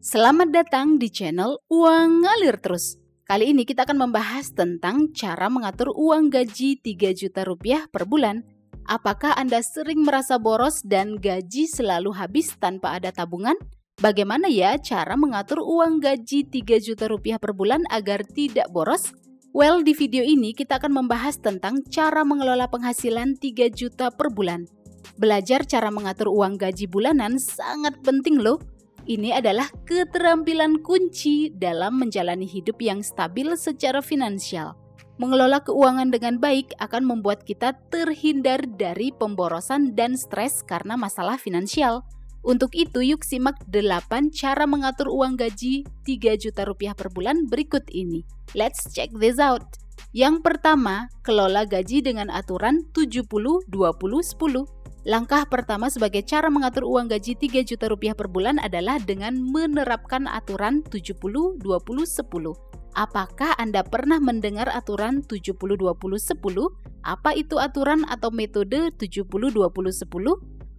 Selamat datang di channel Uang Ngalir Terus. Kali ini kita akan membahas tentang cara mengatur uang gaji 3 juta rupiah per bulan. Apakah Anda sering merasa boros dan gaji selalu habis tanpa ada tabungan? Bagaimana ya cara mengatur uang gaji 3 juta rupiah per bulan agar tidak boros? Well, di video ini kita akan membahas tentang cara mengelola penghasilan 3 juta per bulan. Belajar cara mengatur uang gaji bulanan sangat penting loh. Ini adalah keterampilan kunci dalam menjalani hidup yang stabil secara finansial. Mengelola keuangan dengan baik akan membuat kita terhindar dari pemborosan dan stres karena masalah finansial. Untuk itu, yuk simak 8 cara mengatur uang gaji 3 juta rupiah per bulan berikut ini. Let's check this out. Yang pertama, kelola gaji dengan aturan 70-20-10. Langkah pertama sebagai cara mengatur uang gaji 3 juta rupiah per bulan adalah dengan menerapkan aturan 70-20-10. Apakah Anda pernah mendengar aturan 70-20-10? Apa itu aturan atau metode 70-20-10?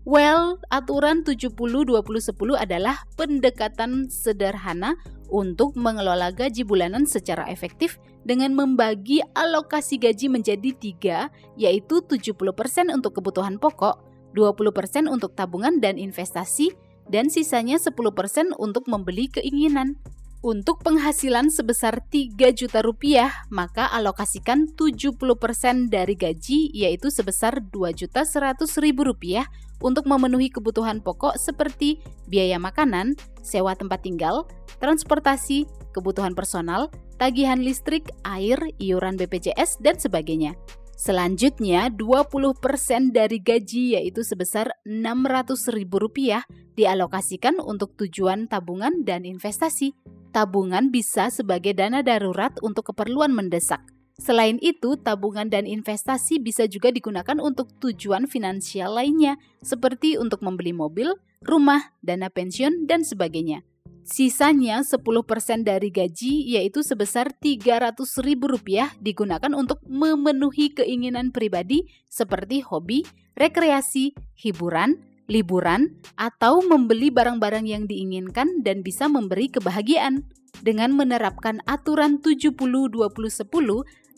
Well, aturan 70-20-10 adalah pendekatan sederhana untuk mengelola gaji bulanan secara efektif dengan membagi alokasi gaji menjadi 3, yaitu 70% untuk kebutuhan pokok, 20% untuk tabungan dan investasi, dan sisanya 10% untuk membeli keinginan. Untuk penghasilan sebesar 3 juta rupiah, maka alokasikan 70% dari gaji, yaitu sebesar 2.100.000 rupiah untuk memenuhi kebutuhan pokok seperti biaya makanan, sewa tempat tinggal, transportasi, kebutuhan personal, tagihan listrik, air, iuran BPJS, dan sebagainya. Selanjutnya, 20% dari gaji yaitu sebesar 600.000 rupiah dialokasikan untuk tujuan tabungan dan investasi. Tabungan bisa sebagai dana darurat untuk keperluan mendesak. Selain itu, tabungan dan investasi bisa juga digunakan untuk tujuan finansial lainnya, seperti untuk membeli mobil, rumah, dana pensiun, dan sebagainya. Sisanya 10% dari gaji yaitu sebesar 300.000 rupiah digunakan untuk memenuhi keinginan pribadi seperti hobi, rekreasi, hiburan, liburan, atau membeli barang-barang yang diinginkan dan bisa memberi kebahagiaan. Dengan menerapkan aturan 70-20-10,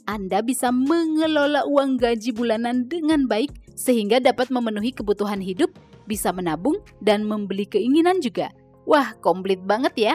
Anda bisa mengelola uang gaji bulanan dengan baik sehingga dapat memenuhi kebutuhan hidup, bisa menabung, dan membeli keinginan juga. Wah, komplit banget ya.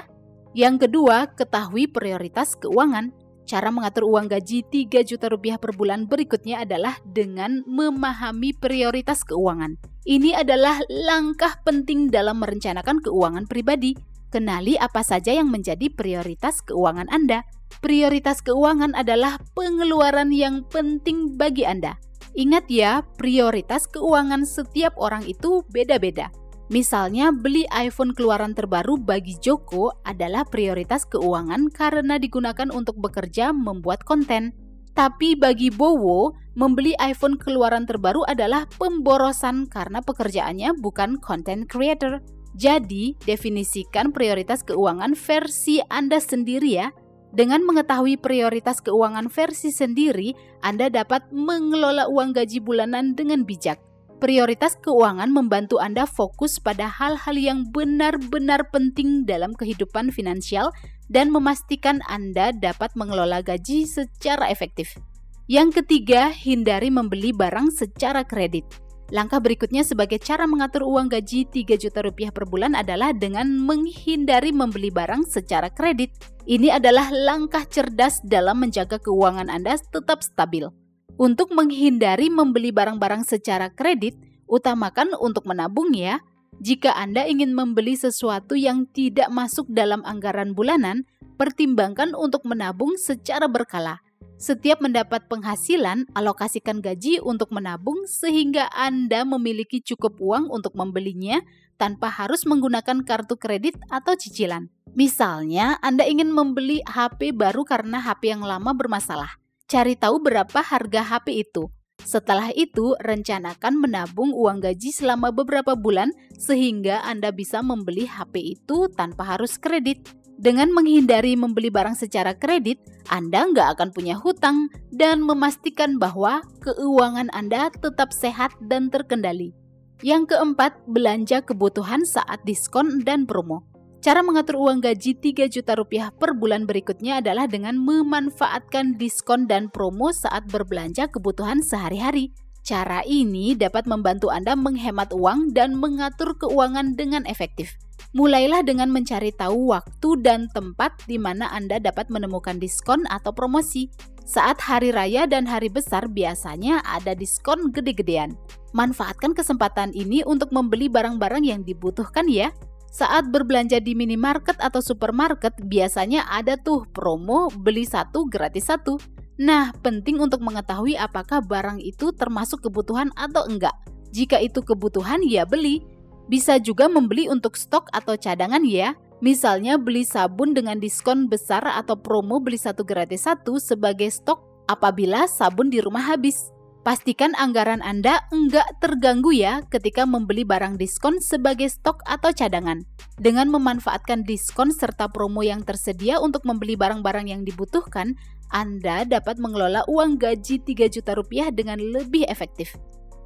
Yang kedua, ketahui prioritas keuangan. Cara mengatur uang gaji 3 juta rupiah per bulan berikutnya adalah dengan memahami prioritas keuangan. Ini adalah langkah penting dalam merencanakan keuangan pribadi. Kenali apa saja yang menjadi prioritas keuangan Anda. Prioritas keuangan adalah pengeluaran yang penting bagi Anda. Ingat ya, prioritas keuangan setiap orang itu beda-beda. Misalnya, beli iPhone keluaran terbaru bagi Joko adalah prioritas keuangan karena digunakan untuk bekerja membuat konten. Tapi bagi Bowo, membeli iPhone keluaran terbaru adalah pemborosan karena pekerjaannya bukan content creator. Jadi, definisikan prioritas keuangan versi Anda sendiri ya. Dengan mengetahui prioritas keuangan versi sendiri, Anda dapat mengelola uang gaji bulanan dengan bijak. Prioritas keuangan membantu Anda fokus pada hal-hal yang benar-benar penting dalam kehidupan finansial dan memastikan Anda dapat mengelola gaji secara efektif. Yang ketiga, hindari membeli barang secara kredit. Langkah berikutnya sebagai cara mengatur uang gaji 3 juta rupiah per bulan adalah dengan menghindari membeli barang secara kredit. Ini adalah langkah cerdas dalam menjaga keuangan Anda tetap stabil. Untuk menghindari membeli barang-barang secara kredit, utamakan untuk menabung ya. Jika Anda ingin membeli sesuatu yang tidak masuk dalam anggaran bulanan, pertimbangkan untuk menabung secara berkala. Setiap mendapat penghasilan, alokasikan gaji untuk menabung sehingga Anda memiliki cukup uang untuk membelinya tanpa harus menggunakan kartu kredit atau cicilan. Misalnya, Anda ingin membeli HP baru karena HP yang lama bermasalah. Cari tahu berapa harga HP itu. Setelah itu, rencanakan menabung uang gaji selama beberapa bulan sehingga Anda bisa membeli HP itu tanpa harus kredit. Dengan menghindari membeli barang secara kredit, Anda nggak akan punya hutang dan memastikan bahwa keuangan Anda tetap sehat dan terkendali. Yang keempat, belanja kebutuhan saat diskon dan promo. Cara mengatur uang gaji 3 juta rupiah per bulan berikutnya adalah dengan memanfaatkan diskon dan promo saat berbelanja kebutuhan sehari-hari. Cara ini dapat membantu Anda menghemat uang dan mengatur keuangan dengan efektif. Mulailah dengan mencari tahu waktu dan tempat di mana Anda dapat menemukan diskon atau promosi. Saat hari raya dan hari besar biasanya ada diskon gede-gedean. Manfaatkan kesempatan ini untuk membeli barang-barang yang dibutuhkan ya. Saat berbelanja di minimarket atau supermarket, biasanya ada tuh promo beli satu gratis satu. Nah, penting untuk mengetahui apakah barang itu termasuk kebutuhan atau enggak. Jika itu kebutuhan, ya beli. Bisa juga membeli untuk stok atau cadangan ya. Misalnya beli sabun dengan diskon besar atau promo beli satu gratis satu sebagai stok apabila sabun di rumah habis. Pastikan anggaran Anda enggak terganggu ya ketika membeli barang diskon sebagai stok atau cadangan. Dengan memanfaatkan diskon serta promo yang tersedia untuk membeli barang-barang yang dibutuhkan, Anda dapat mengelola uang gaji 3 juta rupiah dengan lebih efektif.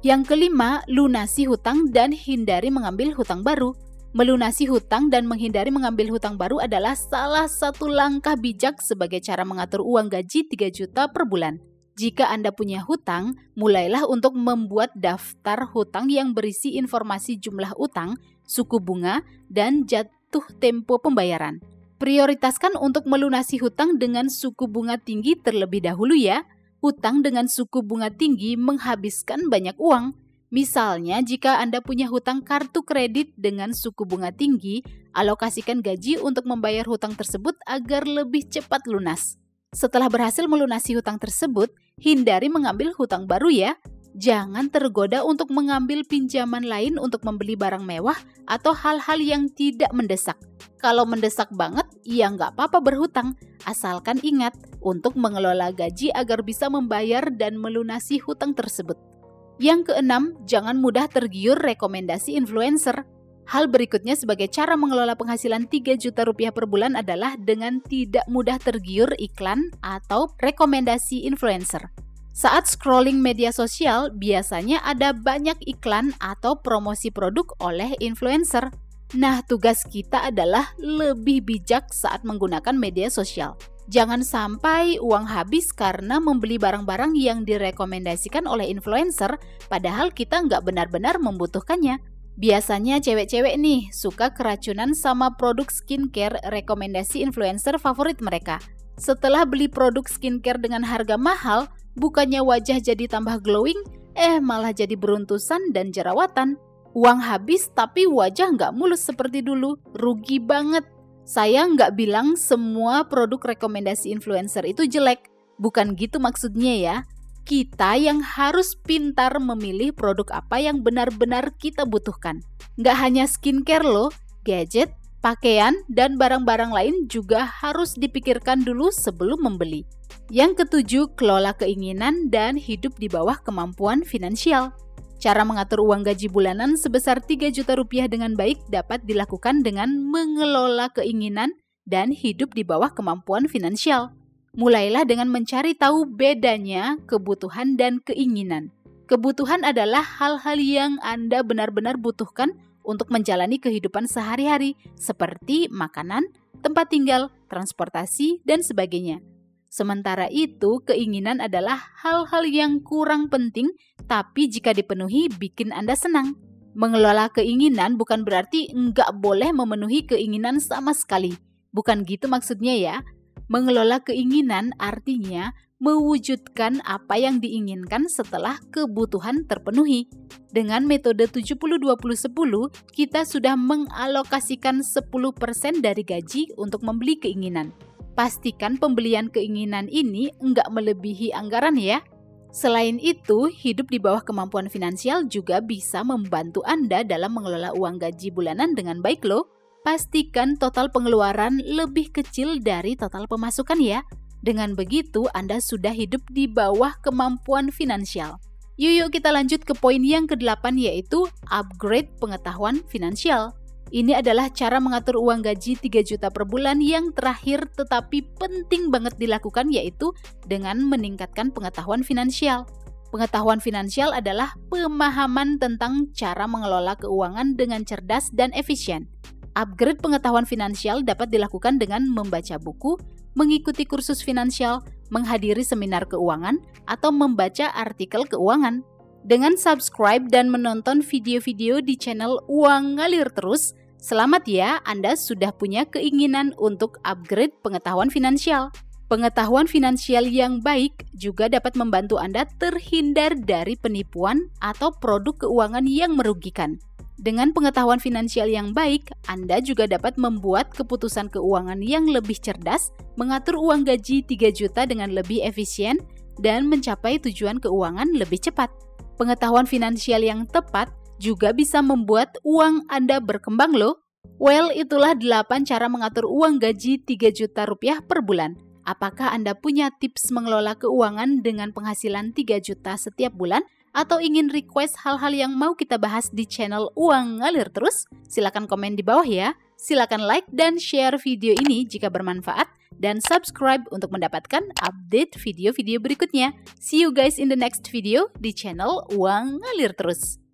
Yang kelima, lunasi hutang dan hindari mengambil hutang baru. Melunasi hutang dan menghindari mengambil hutang baru adalah salah satu langkah bijak sebagai cara mengatur uang gaji 3 juta per bulan. Jika Anda punya hutang, mulailah untuk membuat daftar hutang yang berisi informasi jumlah utang, suku bunga, dan jatuh tempo pembayaran. Prioritaskan untuk melunasi hutang dengan suku bunga tinggi terlebih dahulu ya. Hutang dengan suku bunga tinggi menghabiskan banyak uang. Misalnya, jika Anda punya hutang kartu kredit dengan suku bunga tinggi, alokasikan gaji untuk membayar hutang tersebut agar lebih cepat lunas. Setelah berhasil melunasi hutang tersebut, hindari mengambil hutang baru ya. Jangan tergoda untuk mengambil pinjaman lain untuk membeli barang mewah atau hal-hal yang tidak mendesak. Kalau mendesak banget, ya nggak apa-apa berhutang. Asalkan ingat untuk mengelola gaji agar bisa membayar dan melunasi hutang tersebut. Yang keenam, jangan mudah tergiur rekomendasi influencer. Hal berikutnya sebagai cara mengelola penghasilan 3 juta rupiah per bulan adalah dengan tidak mudah tergiur iklan atau rekomendasi influencer. Saat scrolling media sosial, biasanya ada banyak iklan atau promosi produk oleh influencer. Nah, tugas kita adalah lebih bijak saat menggunakan media sosial. Jangan sampai uang habis karena membeli barang-barang yang direkomendasikan oleh influencer, padahal kita nggak benar-benar membutuhkannya. Biasanya cewek-cewek nih suka keracunan sama produk skincare rekomendasi influencer favorit mereka. Setelah beli produk skincare dengan harga mahal, bukannya wajah jadi tambah glowing, malah jadi beruntusan dan jerawatan. Uang habis tapi wajah nggak mulus seperti dulu, rugi banget. Saya nggak bilang semua produk rekomendasi influencer itu jelek, bukan gitu maksudnya ya. Kita yang harus pintar memilih produk apa yang benar-benar kita butuhkan. Nggak hanya skincare loh, gadget, pakaian, dan barang-barang lain juga harus dipikirkan dulu sebelum membeli. Yang ketujuh, kelola keinginan dan hidup di bawah kemampuan finansial. Cara mengatur uang gaji bulanan sebesar 3 juta rupiah dengan baik dapat dilakukan dengan mengelola keinginan dan hidup di bawah kemampuan finansial. Mulailah dengan mencari tahu bedanya kebutuhan dan keinginan. Kebutuhan adalah hal-hal yang Anda benar-benar butuhkan untuk menjalani kehidupan sehari-hari, seperti makanan, tempat tinggal, transportasi, dan sebagainya. Sementara itu, keinginan adalah hal-hal yang kurang penting, tapi jika dipenuhi bikin Anda senang. Mengelola keinginan bukan berarti nggak boleh memenuhi keinginan sama sekali. Bukan gitu maksudnya ya. Mengelola keinginan artinya mewujudkan apa yang diinginkan setelah kebutuhan terpenuhi. Dengan metode 70-20-10, kita sudah mengalokasikan 10% dari gaji untuk membeli keinginan. Pastikan pembelian keinginan ini enggak melebihi anggaran ya. Selain itu, hidup di bawah kemampuan finansial juga bisa membantu Anda dalam mengelola uang gaji bulanan dengan baik loh. Pastikan total pengeluaran lebih kecil dari total pemasukan ya. Dengan begitu, Anda sudah hidup di bawah kemampuan finansial. Yuk kita lanjut ke poin yang ke-8 yaitu upgrade pengetahuan finansial. Ini adalah cara mengatur uang gaji 3 juta per bulan yang terakhir tetapi penting banget dilakukan yaitu dengan meningkatkan pengetahuan finansial. Pengetahuan finansial adalah pemahaman tentang cara mengelola keuangan dengan cerdas dan efisien. Upgrade pengetahuan finansial dapat dilakukan dengan membaca buku, mengikuti kursus finansial, menghadiri seminar keuangan, atau membaca artikel keuangan. Dengan subscribe dan menonton video-video di channel Uang Ngalir Terus, selamat ya, Anda sudah punya keinginan untuk upgrade pengetahuan finansial. Pengetahuan finansial yang baik juga dapat membantu Anda terhindar dari penipuan atau produk keuangan yang merugikan. Dengan pengetahuan finansial yang baik, Anda juga dapat membuat keputusan keuangan yang lebih cerdas, mengatur uang gaji 3 juta dengan lebih efisien, dan mencapai tujuan keuangan lebih cepat. Pengetahuan finansial yang tepat juga bisa membuat uang Anda berkembang loh. Well, itulah 8 cara mengatur uang gaji 3 juta rupiah per bulan. Apakah Anda punya tips mengelola keuangan dengan penghasilan 3 juta setiap bulan? Atau ingin request hal-hal yang mau kita bahas di channel Uang Ngalir Terus? Silakan komen di bawah ya. Silakan like dan share video ini jika bermanfaat. Dan subscribe untuk mendapatkan update video-video berikutnya. See you guys in the next video di channel Uang Ngalir Terus.